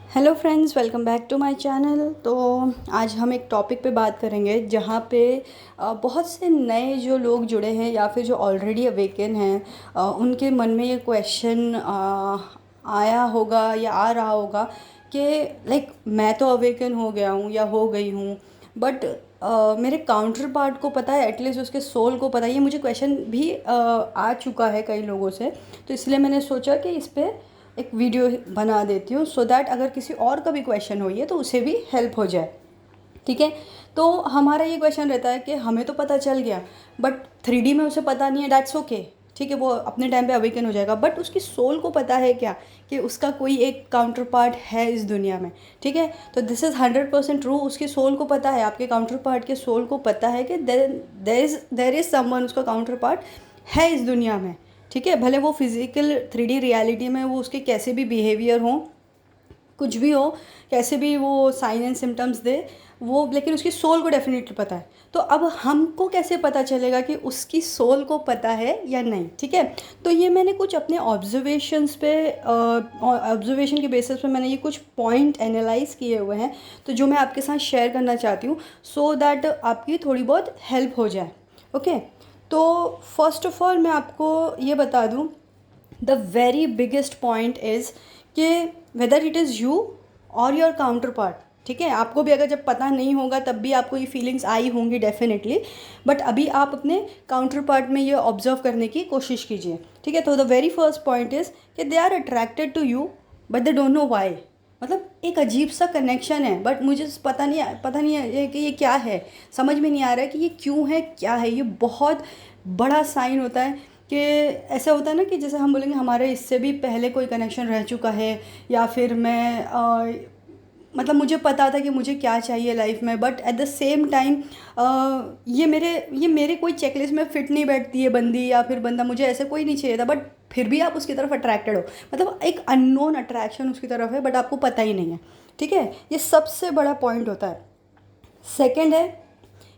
Hello friends, welcome back to my channel. तो आज हम एक टॉपिक पे बात करेंगे जहाँ पे बहुत से नए जो लोग जुड़े हैं या फिर जो ऑलरेडी अवेकन हैं, उनके मन में ये क्वेश्चन आया होगा या आ रहा होगा कि लाइक मैं तो अवेकन हो गया हूँ या हो गई हूँ, बट मेरे काउंटर पार्ट को पता है, एटलीस्ट उसके सोल को पता है। ये मुझे क्वेश्चन भी आ चुका है कई लोगों से, तो इसलिए मैंने सोचा कि इस पर एक वीडियो बना देती हूँ सो दैट अगर किसी और का भी क्वेश्चन हो ये तो उसे भी हेल्प हो जाए। ठीक है। तो हमारा ये क्वेश्चन रहता है कि हमें तो पता चल गया बट 3D में उसे पता नहीं है, दैट्स ओके। ठीक है, वो अपने टाइम पे अवेकन हो जाएगा, बट उसकी सोल को पता है क्या कि उसका कोई एक काउंटर पार्ट है इस दुनिया में। ठीक है, तो दिस इज़ 100% ट्रू। उसकी सोल को पता है, आपके काउंटर पार्ट के सोल को पता है कि देर इज़ समवन, उसका काउंटर पार्ट है इस दुनिया में। ठीक है, भले वो फिज़िकल 3D रियलिटी में वो उसके कैसे भी बिहेवियर हों, कुछ भी हो, कैसे भी वो साइन एंड सिम्टम्स दे वो, लेकिन उसकी सोल को डेफिनेटली पता है। तो अब हमको कैसे पता चलेगा कि उसकी सोल को पता है या नहीं? ठीक है, तो ये मैंने कुछ अपने ऑब्जर्वेशंस पे, ऑब्जर्वेशन के बेसिस पे मैंने ये कुछ पॉइंट एनालाइज किए हुए हैं, तो जो मैं आपके साथ शेयर करना चाहती हूँ सो दैट आपकी थोड़ी बहुत हेल्प हो जाए। ओके, तो फर्स्ट ऑफ ऑल मैं आपको ये बता दूँ, the very biggest point is कि वेदर इट इज़ यू और योर काउंटर पार्ट। ठीक है, आपको भी अगर जब पता नहीं होगा तब भी आपको ये फीलिंग्स आई होंगी डेफिनेटली, बट अभी आप अपने काउंटर पार्ट में ये ऑब्जर्व करने की कोशिश कीजिए। ठीक है, तो the very first point is कि they are attracted to you but they don't know why. मतलब एक अजीब सा कनेक्शन है, बट मुझे पता नहीं है कि ये क्या है, समझ में नहीं आ रहा है कि ये क्यों है, क्या है। ये बहुत बड़ा साइन होता है कि ऐसा होता है ना कि जैसे हम बोलेंगे हमारे इससे भी पहले कोई कनेक्शन रह चुका है, या फिर मैं मतलब मुझे पता था कि मुझे क्या चाहिए लाइफ में, but at the same time ये मेरे कोई चेकलिस्ट में फ़िट नहीं बैठती है बंदी या फिर बंदा, मुझे ऐसे कोई नहीं चाहिए था, बट फिर भी आप उसकी तरफ अट्रैक्टेड हो। मतलब एक अननोन अट्रैक्शन उसकी तरफ है बट आपको पता ही नहीं है। ठीक है, ये सबसे बड़ा पॉइंट होता है। सेकेंड है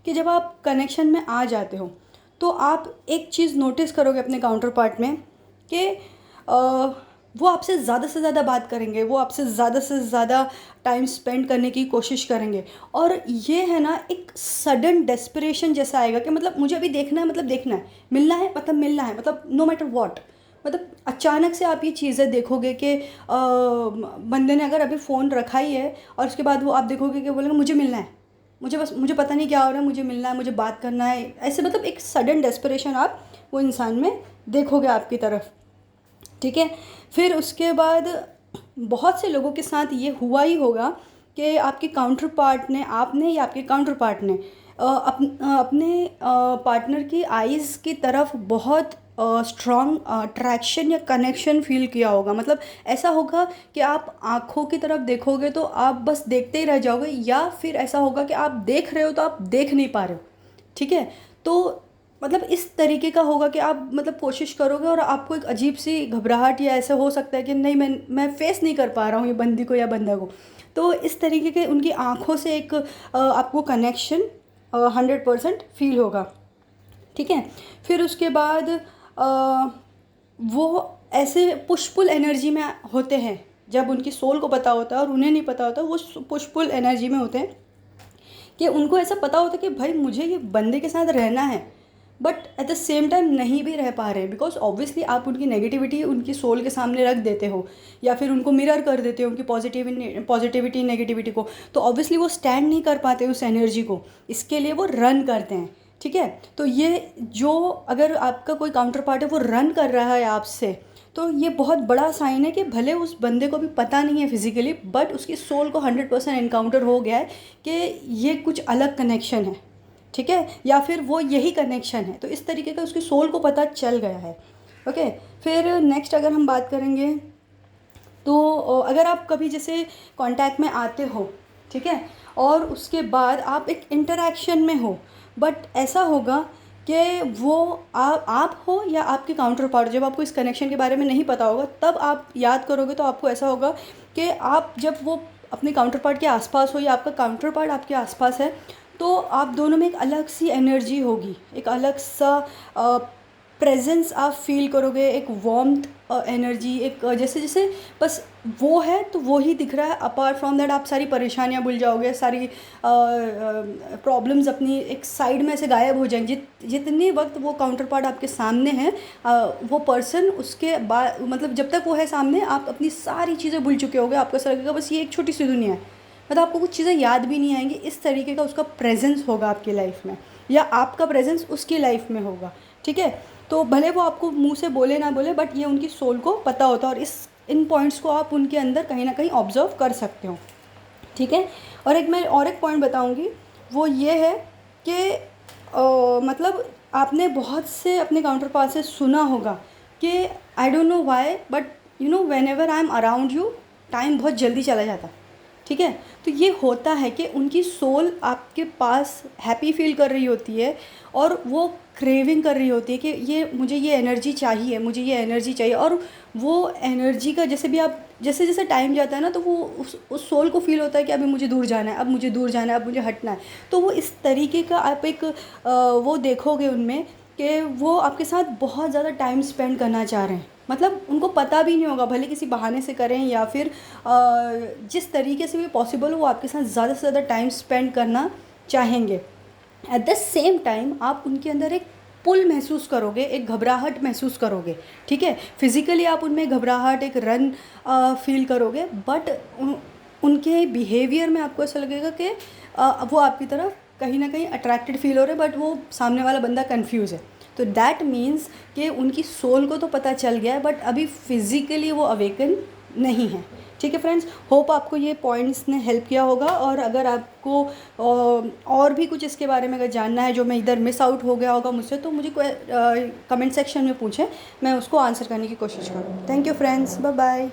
कि जब आप कनेक्शन में आ जाते हो तो आप एक चीज़ नोटिस करोगे अपने काउंटर पार्ट में कि वो आपसे ज़्यादा से ज़्यादा बात करेंगे, वो आपसे ज़्यादा से ज़्यादा टाइम स्पेंड करने की कोशिश करेंगे। और ये है ना, एक सडन डेस्परेशन जैसा आएगा कि मतलब मुझे अभी देखना है, मतलब देखना है, मिलना है मतलब मिलना है, मतलब नो मैटर वॉट। मतलब अचानक से आप ये चीज़ें देखोगे कि बंदे ने अगर अभी फ़ोन रखा ही है और उसके बाद वो आप देखोगे कि बोलेंगे मुझे मिलना है, मुझे पता नहीं क्या हो रहा है, मुझे मिलना है, मुझे बात करना है, ऐसे मतलब एक सडन डेस्परेशन आप वो इंसान में देखोगे आपकी तरफ। ठीक है, फिर उसके बाद बहुत से लोगों के साथ ये हुआ ही होगा कि आपके काउंटर पार्ट ने, आपने या आपके काउंटर पार्ट ने अपने पार्टनर की आइज़ की तरफ बहुत स्ट्रॉन्ग अट्रैक्शन या कनेक्शन फील किया होगा। मतलब ऐसा होगा कि आप आँखों की तरफ देखोगे तो आप बस देखते ही रह जाओगे, या फिर ऐसा होगा कि आप देख रहे हो तो आप देख नहीं पा रहे हो। ठीक है, तो मतलब इस तरीके का होगा कि आप मतलब कोशिश करोगे और आपको एक अजीब सी घबराहट या ऐसा हो सकता है कि नहीं, मैं फेस नहीं कर पा रहा हूँ ये बंदी को या बंदा को। तो इस तरीके के उनकी आँखों से एक आपको कनेक्शन 100% फील होगा। ठीक है, फिर उसके बाद वो ऐसे पुशपुल एनर्जी में होते हैं। जब उनकी सोल को पता होता है और उन्हें नहीं पता होता, वो पुशपुल एनर्जी में होते हैं कि उनको ऐसा पता होता है कि भाई मुझे ये बंदे के साथ रहना है, but at the same time नहीं भी रह पा रहे हैं, बिकॉज ऑब्वियसली आप उनकी नेगेटिविटी उनकी सोल के सामने रख देते हो या फिर उनको मिरर कर देते हो उनकी पॉजिटिविटी नेगेटिविटी को, तो ऑब्वियसली वो स्टैंड नहीं कर पाते उस एनर्जी को, इसके लिए वो रन करते हैं। ठीक है, तो ये जो अगर आपका कोई काउंटर पार्ट है वो रन कर रहा है आपसे, तो ये बहुत बड़ा साइन है कि भले उस बंदे को भी पता नहीं है फिजिकली, बट उसकी सोल को 100% एनकाउंटर हो गया है कि ये कुछ अलग कनेक्शन है। ठीक है, या फिर वो यही कनेक्शन है, तो इस तरीके का उसकी सोल को पता चल गया है। ओके, फिर नेक्स्ट अगर हम बात करेंगे तो अगर आप कभी जैसे कांटेक्ट में आते हो, ठीक है, और उसके बाद आप एक इंटरेक्शन में हो, बट ऐसा होगा कि वो आप हो या आपके काउंटर पार्ट, जब आपको इस कनेक्शन के बारे में नहीं पता होगा तब आप याद करोगे तो आपको ऐसा होगा कि आप जब वो अपने काउंटर पार्ट के आसपास हो या आपका काउंटर पार्ट आपके आसपास है, तो आप दोनों में एक अलग सी एनर्जी होगी, एक अलग सा प्रेजेंस आप फील करोगे, एक वार्मथ एनर्जी, एक जैसे जैसे बस वो है तो वो ही दिख रहा है। अपार्ट फ्रॉम दैट आप सारी परेशानियां भूल जाओगे, सारी प्रॉब्लम्स अपनी एक साइड में से गायब हो जाएंगे। जितने वक्त वो काउंटर पार्ट आपके सामने है, वो पर्सन उसके बाद मतलब जब तक वो है सामने, आप अपनी सारी चीज़ें भूल चुके होगे। आपको ऐसा लगेगा बस ये एक छोटी सी दुनिया है, मतलब आपको कुछ चीज़ें याद भी नहीं आएंगी। इस तरीके का उसका प्रेजेंस होगा आपकी लाइफ में, या आपका प्रेजेंस उसकी लाइफ में होगा। ठीक है, तो भले वो आपको मुंह से बोले ना बोले, बट ये उनकी सोल को पता होता है, और इन पॉइंट्स को आप उनके अंदर कहीं ना कहीं ऑब्जर्व कर सकते हो। ठीक है, और एक पॉइंट बताऊंगी, वो ये है कि मतलब आपने बहुत से अपने काउंटर पार्ट से सुना होगा कि I don't know why, but you know when ever I am around you, time बहुत जल्दी चला जाता। ठीक है, तो ये होता है कि उनकी सोल आपके पास हैप्पी फील कर रही होती है, और वो क्रेविंग कर रही होती है कि ये मुझे ये एनर्जी चाहिए, मुझे ये एनर्जी चाहिए। और वो एनर्जी का जैसे भी आप जैसे जैसे टाइम जाता है ना, तो वो उस सोल को फील होता है कि अभी मुझे दूर जाना है, अब मुझे दूर जाना है, अब मुझे हटना है। तो वो इस तरीके का आप एक वो देखोगे उनमें कि वो आपके साथ बहुत ज़्यादा टाइम स्पेंड करना चाह रहे हैं। मतलब उनको पता भी नहीं होगा, भले किसी बहाने से करें या फिर जिस तरीके से भी पॉसिबल हो, वो आपके साथ ज़्यादा से ज़्यादा टाइम स्पेंड करना चाहेंगे। एट द सेम टाइम आप उनके अंदर एक पुल महसूस करोगे, एक घबराहट महसूस करोगे। ठीक है, फिज़िकली आप उनमें घबराहट, एक रन फील करोगे, बट उनके बिहेवियर में आपको ऐसा लगेगा कि वो आपकी तरफ कहीं ना कहीं अट्रैक्टेड फील हो रहे हैं, बट वो सामने वाला बंदा कंफ्यूज है। तो दैट मीन्स कि उनकी सोल को तो पता चल गया है, बट अभी फिज़िकली वो अवेकन नहीं है। ठीक है फ्रेंड्स, होप आपको ये पॉइंट्स ने हेल्प किया होगा। और अगर आपको और भी कुछ इसके बारे में अगर जानना है जो मैं इधर मिस आउट हो गया होगा मुझसे, तो मुझे कमेंट सेक्शन में पूछें, मैं उसको आंसर करने की कोशिश करूँ। Thank you friends, bye bye.